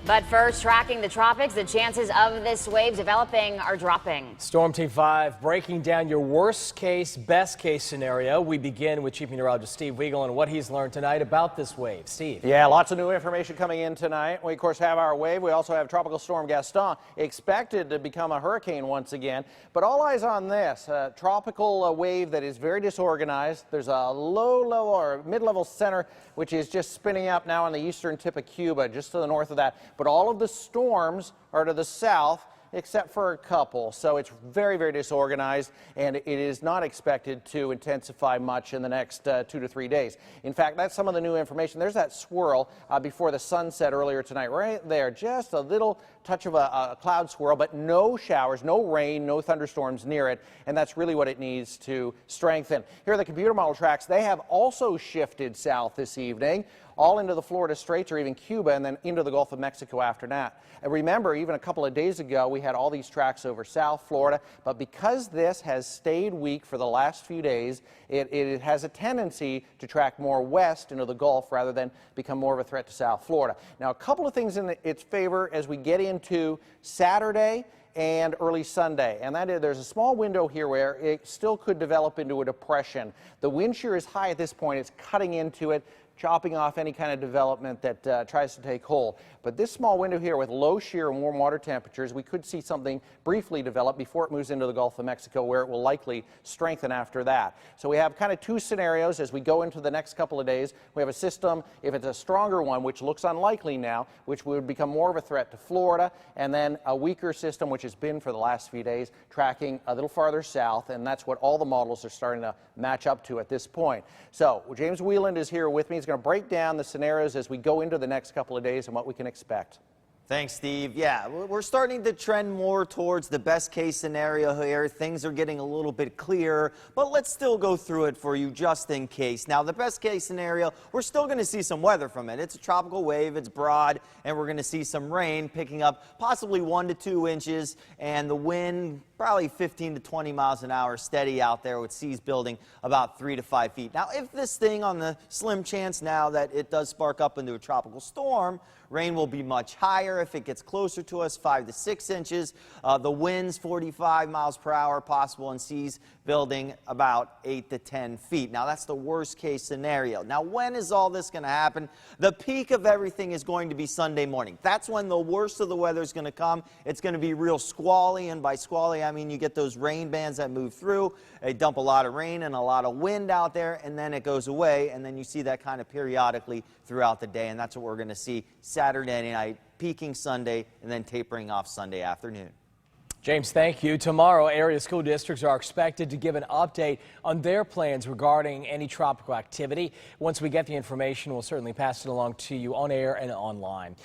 But first, tracking the tropics, the chances of this wave developing are dropping. Storm Team 5 breaking down your worst case, best case scenario. We begin with Chief Meteorologist Steve Weigel and what he's learned tonight about this wave. Steve. Yeah, lots of new information coming in tonight. We, of course, have our wave. We also have Tropical Storm Gaston expected to become a hurricane once again. But all eyes on this tropical wave that is very disorganized. There's a low or mid-level center which is just spinning up now on the eastern tip of Cuba, just to the north of that. But all of the storms are to the south, except for a couple. So it's very, very disorganized, and it is not expected to intensify much in the next 2 to 3 days. In fact, that's some of the new information. There's that swirl before the sunset earlier tonight, right there. Just a little touch of a cloud swirl, but no showers, no rain, no thunderstorms near it, and that's really what it needs to strengthen. Here are the computer model tracks. They have also shifted south this evening, all into the Florida Straits or even Cuba, and then into the Gulf of Mexico after that. And remember, even a couple of days ago, we had all these tracks over South Florida, but because this has stayed weak for the last few days, it has a tendency to track more west into the Gulf rather than become more of a threat to South Florida. Now, a couple of things in its favor as we get into Saturday and early Sunday, and that is there's a small window here where it still could develop into a depression. The wind shear is high at this point. It's cutting into it, chopping off any kind of development that tries to take hold. But this small window here with low shear and warm water temperatures, we could see something briefly develop before it moves into the Gulf of Mexico, where it will likely strengthen after that. So we have kind of two scenarios as we go into the next couple of days. We have a system, if it's a stronger one, which looks unlikely now, which would become more of a threat to Florida, and then a weaker system, which has been for the last few days, tracking a little farther south, and that's what all the models are starting to match up to at this point. So James Wieland is here with me. He's going to break down the scenarios as we go into the next couple of days and what we can expect. Thanks, Steve. Yeah, we're starting to trend more towards the best case scenario here. Things are getting a little bit clearer, but let's still go through it for you just in case. Now, the best case scenario, we're still going to see some weather from it. It's a tropical wave, it's broad, and we're going to see some rain picking up possibly 1 to 2 inches, and the wind probably 15 to 20 miles an hour steady out there with seas building about 3 to 5 feet. Now, if this thing, on the slim chance now that it does spark up into a tropical storm, rain will be much higher. If it gets closer to us, 5 to 6 inches. The winds 45 miles per hour possible, and seas building about 8 to 10 feet. Now, that's the worst case scenario. Now, when is all this going to happen? The peak of everything is going to be Sunday morning. That's when the worst of the weather is going to come. It's going to be real squally, and by squally, I mean you get those rain bands that move through. They dump a lot of rain and a lot of wind out there, and then it goes away, and then you see that kind of periodically throughout the day, and that's what we're going to see Saturday night, peaking Sunday, and then tapering off Sunday afternoon. James, thank you. Tomorrow, area school districts are expected to give an update on their plans regarding any tropical activity. Once we get the information, we'll certainly pass it along to you on air and online.